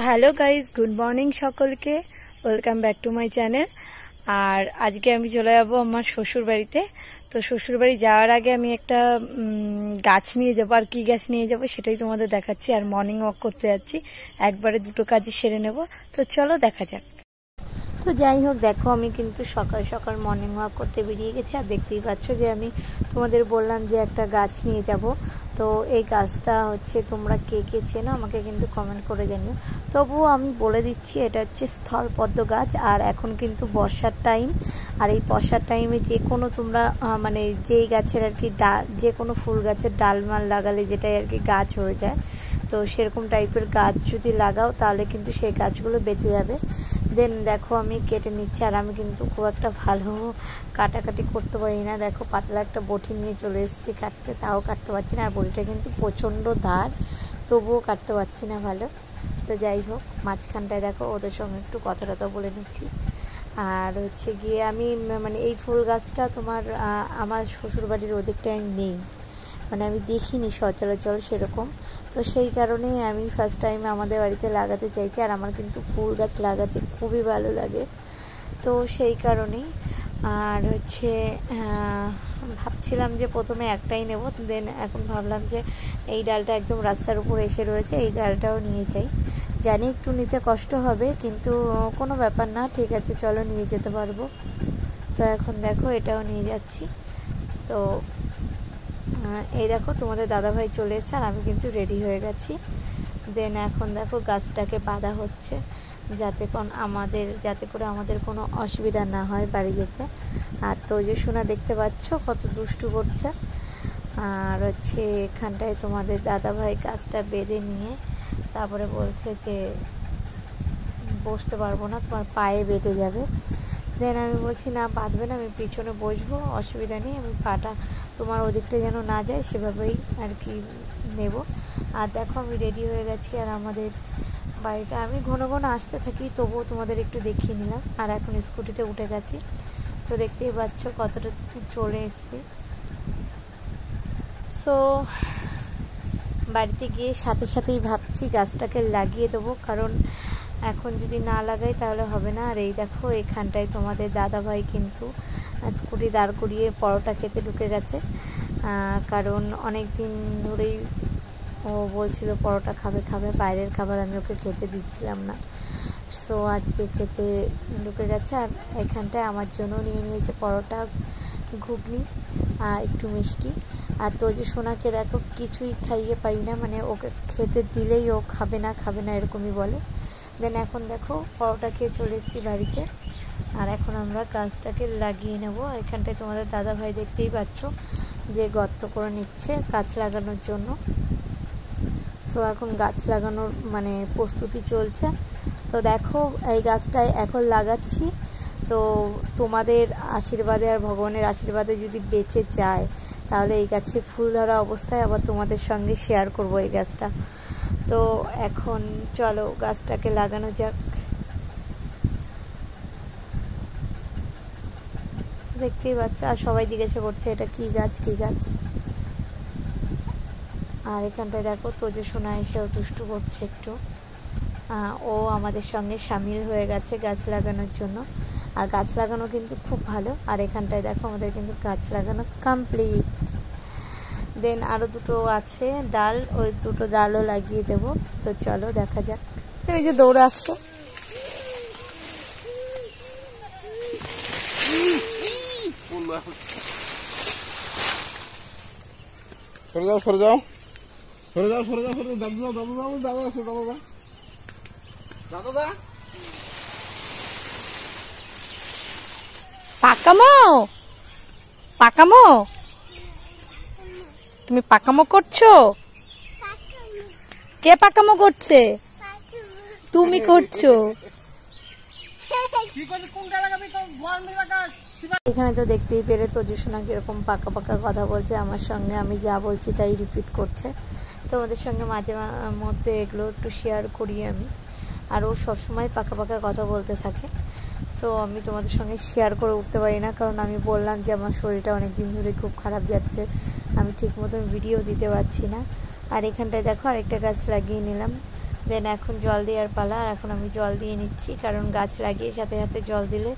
Hello guys, good morning সকলকে। Welcome back to my channel. আর আজকে আমি চলে যাব আমার শ্বশুর বাড়িতে। তো শ্বশুর বাড়ি যাওয়ার আগে আমি একটা গাছ নিয়ে যাবো, আর কি গাছ নিয়ে যাব সেটাই তোমাদের দেখাচ্ছি। আর মর্নিং ওয়াক করতে যাচ্ছি, একবারে দুটো কাজই সেরে নেব। তো চলো দেখা যাক। তো যাই হোক, দেখো আমি কিন্তু সকাল সকাল মর্নিং ওয়াক করতে বেরিয়ে গেছি। আর দেখতেই পাচ্ছ যে আমি তোমাদের বললাম যে একটা গাছ নিয়ে যাব। তো এই গাছটা হচ্ছে তোমরা কে কে চেনো আমাকে কিন্তু কমেন্ট করে জানিও। তবুও আমি বলে দিচ্ছি, এটা হচ্ছে স্থলপদ্ম গাছ। আর এখন কিন্তু বর্ষার টাইম, আর এই বর্ষার টাইমে যে কোনো তোমরা মানে যেই গাছের আর কি যে কোনো ফুল গাছের ডালমাল লাগালে যেটাই আর কি গাছ হয়ে যায়, তো সেরকম টাইপের গাছ যদি লাগাও তাহলে কিন্তু সেই গাছগুলো বেঁচে যাবে। দেন দেখো আমি কেটে নিচ্ছি। আর আমি কিন্তু খুব একটা ভালো কাটাকাটি করতে পারি না। দেখো পাতলা একটা বটি নিয়ে চলে এসেছি কাটতে, তাও কাটতে পারছি না। আর বটিটা কিন্তু প্রচণ্ড ধার, তবুও কাটতে পারছি না ভালো। তো যাই হোক, মাঝখানটায় দেখো ওদের সঙ্গে একটু কথা টথা বলে নিচ্ছি। আর হচ্ছে গিয়ে আমি মানে এই ফুল গাছটা তোমার আমার শ্বশুরবাড়ির ওদিকটায় নেই, মানে আমি দেখিনি সচরাচর সেরকম। তো সেই কারণেই আমি ফার্স্ট টাইম আমাদের বাড়িতে লাগাতে চাইছি। আর আমার কিন্তু ফুল গাছ লাগাতে খুবই ভালো লাগে, তো সেই কারণেই। আর হচ্ছে ভাবছিলাম যে প্রথমে একটাই নেব, দেন এখন ভাবলাম যে এই ডালটা একদম রাস্তার উপর এসে রয়েছে, এই ডালটাও নিয়ে যাই। জানি একটু নিতে কষ্ট হবে, কিন্তু কোনো ব্যাপার না, ঠিক আছে চলো নিয়ে যেতে পারবো। তো এখন দেখো এটাও নিয়ে যাচ্ছি। তো এই দেখো তোমাদের দাদাভাই চলে এসেছে, আর আমি কিন্তু রেডি হয়ে গেছি। দেন এখন দেখো গাছটাকে বাঁধা হচ্ছে, যাতে করে আমাদের কোনো অসুবিধা না হয় বাড়ি যেতে। আর তো যে সোনা দেখতে পাচ্ছ কত দুষ্টু করছে। আর হচ্ছে এখানটায় তোমাদের দাদাভাই গাছটা বেঁধে নিয়ে তারপরে বলছে যে বসতে পারবো না, তোমার পায়ে বেঁধে যাবে। দেন আমি বলছি না, বাঁধবে না, আমি পিছনে বসবো, অসুবিধা নেই, আমি পাটা তোমার ওদিকটা যেন না যায় সেভাবেই আর কি নেব। আর দেখো আমি রেডি হয়ে গেছি। আর আমাদের বাড়িটা আমি ঘন ঘন আসতে থাকি, তবুও তোমাদের একটু দেখিয়ে নিলাম। আর এখন স্কুটিতে উঠে গেছি, তো দেখতেই পাচ্ছ কতটা চলে এসেছি। সো বাড়িতে গিয়ে সাথে সাথেই ভাবছি গাছটাকে লাগিয়ে দেবো, কারণ এখন যদি না লাগাই তাহলে হবে না। আর এই দেখো এখানটায় তোমাদের দাদাভাই কিন্তু স্কুটি দাঁড় করিয়ে পরোটা খেতে ঢুকে গেছে, কারণ অনেক দিন ধরেই ও বলছিল পরোটা খাবে, বাইরের খাবার আমি ওকে খেতে দিচ্ছিলাম না। সো আজকে খেতে ঢুকে গেছে। আর এখানটায় আমার জন্য নিয়ে নিয়েছে পরোটা, ঘুগনি আর একটু মিষ্টি। আর তো যে সোনাকে দেখো কিছুই খাইয়ে পারি না, মানে ওকে খেতে দিলেই ও খাবে না এরকমই বলে। দেন এখন দেখো পরোটা খেয়ে চলে এসেছি বাড়িতে। আর এখন আমরা গাছটাকে লাগিয়ে নেব। এখানটায় তোমাদের দাদাভাই দেখতেই পাচ্ছ যে গর্ত করে নিচ্ছে গাছ লাগানোর জন্য। সো এখন গাছ লাগানোর মানে প্রস্তুতি চলছে। তো দেখো এই গাছটায় এখন লাগাচ্ছি। তো তোমাদের আশীর্বাদে আর ভগবানের আশীর্বাদে যদি বেঁচে যায় তাহলে এই গাছে ফুল ধরা অবস্থায় আবার তোমাদের সঙ্গে শেয়ার করব এই গাছটা। তো এখন চলো গাছটাকে লাগানো যাক। দেখতেই পাচ্ছ, আর সবাই জিজ্ঞাসা করছে এটা কি গাছ। আর এখানটায় দেখো তো যে সোনা এসেও দুষ্টু করছে একটু, ও আমাদের সঙ্গে সামিল হয়ে গেছে গাছ লাগানোর জন্য। আর গাছ লাগানো কিন্তু খুব ভালো। আর এখানটায় দেখো আমাদের কিন্তু গাছ লাগানো কমপ্লিট। দেন আরও দুটো আছে ডাল, ওই দুটো ডালও লাগিয়ে দেব। তো চলো দেখা যাক। এই যে দৌড়ে আসছো, পাকামো তুমি পাকামো করছো? কে পাকামো করছে? তুমি করছো। এখানে তো দেখতেই পেরে তোজুসোনা কিরকম পাকা কথা বলছে আমার সঙ্গে, আমি যা বলছি তাই রিপিট করছে। তোমাদের সঙ্গে মাঝে মধ্যে এগুলো একটু শেয়ার করি আমি। আর ও সবসময় পাকা কথা বলতে থাকে। সো আমি তোমাদের সঙ্গে শেয়ার করে উঠতে পারি না, কারণ আমি বললাম যে আমার শরীরটা অনেক দিন ধরে খুব খারাপ যাচ্ছে, আমি ঠিক মতন ভিডিও দিতে পারছি না। আর এখানটায় দেখো আরেকটা গাছ লাগিয়ে নিলাম। দেন এখন জল দেওয়ার পালা। আর এখন আমি জল দিয়ে নিচ্ছি, কারণ গাছ লাগিয়ে সাথে সাথে জল দিলে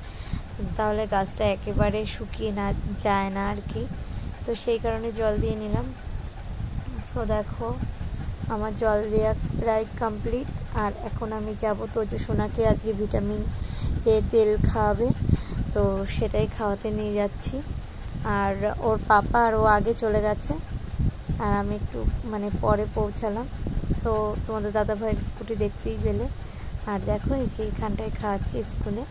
তাহলে গাছটা একেবারে শুকিয়ে না যায় না আর কি। তো সেই কারণে জল দিয়ে নিলাম। সো দেখো আমার জল দেওয়া প্রায় কমপ্লিট। আর এখন আমি যাব তোজো সোনাকে আজকে ভিটামিন এ তেল খাওয়াবে, তো সেটাই খাওয়াতে নিয়ে যাচ্ছি। আর ওর পাপা আর ও আগে চলে গেছে, আর আমি একটু মানে পরে পৌঁছালাম। তো তোমাদের দাদা ভাইয়ের স্কুটি দেখতেই পেলে। আর দেখো এই যে এখানটায় খাওয়াচ্ছি স্কুলে,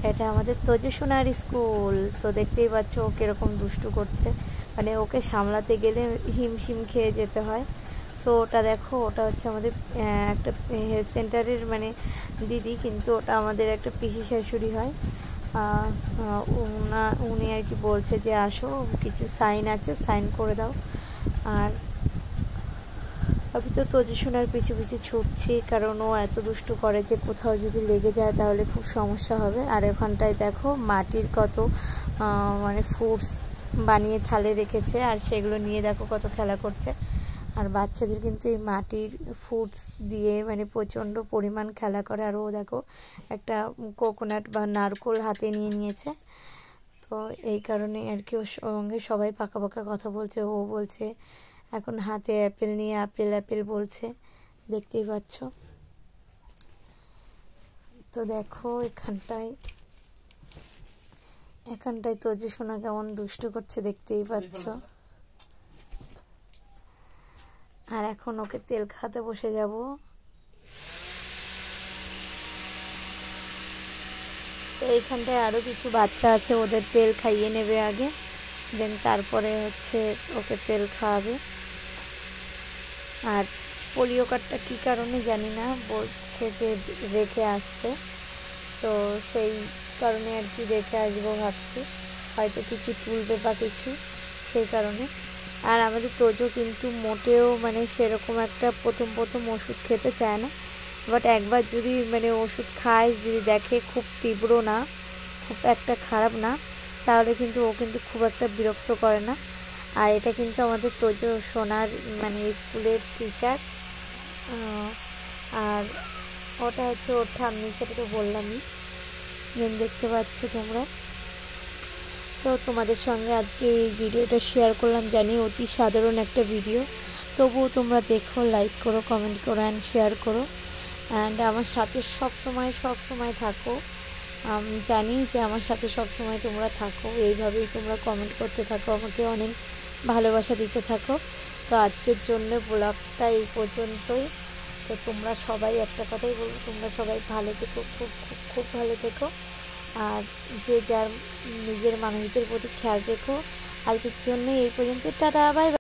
এটা আমাদের তোজো সোনার স্কুল। তো দেখতেই পাচ্ছ ও কীরকম দুষ্টু করছে, মানে ওকে সামলাতে গেলে হিমশিম খেয়ে যেতে হয়। সো ওটা দেখো, ওটা হচ্ছে আমাদের একটা হেলথ সেন্টারের মানে দিদি, কিন্তু ওটা আমাদের একটা পিসি শাশুড়ি হয়। উনি আর কি বলছে যে আসো, কিছু সাইন আছে, সাইন করে দাও। আর আমি তো তোজো সোনার পিছু পিছু ছুটছি, কারণ ও এত দুষ্টু করে যে কোথাও যদি লেগে যায় তাহলে খুব সমস্যা হবে। আর ওখানটায় দেখো মাটির কত মানে ফ্রুটস বানিয়ে থালে রেখেছে, আর সেগুলো নিয়ে দেখো কত খেলা করছে। আর বাচ্চাদের কিন্তু এই মাটির ফ্রুটস দিয়ে মানে প্রচণ্ড পরিমাণ খেলা করে। আর ও দেখো একটা কোকোনাট বা নারকোল হাতে নিয়ে নিয়েছে। তো এই কারণে আর কি ওর সঙ্গে সবাই পাকা পাকা কথা বলছে। ও বলছে এখন হাতে অ্যাপেল নিয়ে আপেল অ্যাপেল বলছে, দেখতেই পাচ্ছ। তো দেখো এখানটায় তোজো সোনা কেমন দুষ্টু করছে, দেখতেই পাচ্ছ। আর এখন ওকে তেল খাওয়াতে বসে যাব। তো এইখানটায় আরও কিছু বাচ্চা আছে, ওদের তেল খাইয়ে নেবে আগে, দেন তারপরে হচ্ছে ওকে তেল খাওয়াবে। আর পোলিও কার্ডটা কী কারণে জানি না, বলছে যে রেখে আসতে, তো সেই কারণে আর কি রেখে আসবো ভাবছি, হয়তো কিছু তুলবে বা কিছু, সেই কারণে। আর আমাদের তোজো কিন্তু মোটেও মানে সেরকম একটা প্রথম ওষুধ খেতে চায় না, বাট একবার যদি মানে ওষুধ খায়, যদি দেখে খুব তীব্র না, খুব একটা খারাপ না, তাহলে কিন্তু ও কিন্তু খুব একটা বিরক্ত করে না। আর এটা কিন্তু আমাদের তোজো সোনার মানে স্কুলের টিচার, আর ওটা হচ্ছে ওর ঠাম্মি, সেটা তো বললামই, দেখতে পাচ্ছ তোমরা। তো তোমাদের সঙ্গে আজকে এই ভিডিওটা শেয়ার করলাম, জানি অতি সাধারণ একটা ভিডিও, তবুও তোমরা দেখো, লাইক করো, কমেন্ট করো অ্যান্ড শেয়ার করো। অ্যান্ড আমার সাথে সব সময় থাকো। আমি জানি যে আমার সাথে সব সময় তোমরা থাকো, এইভাবেই তোমরা কমেন্ট করতে থাকো, আমাকে অনেক ভালোবাসা দিতে থাকো। তো আজকের জন্য ব্লগটা এই পর্যন্তই। তো তোমরা সবাই একটা কথাই বলবো, তোমরা সবাই ভালো থেকো, খুব ভালো থেকো। আর যে যার নিজের মানুষদের প্রতি খেয়াল রেখো। আজকের জন্য এই পর্যন্ত, টাটা, বাই বাই।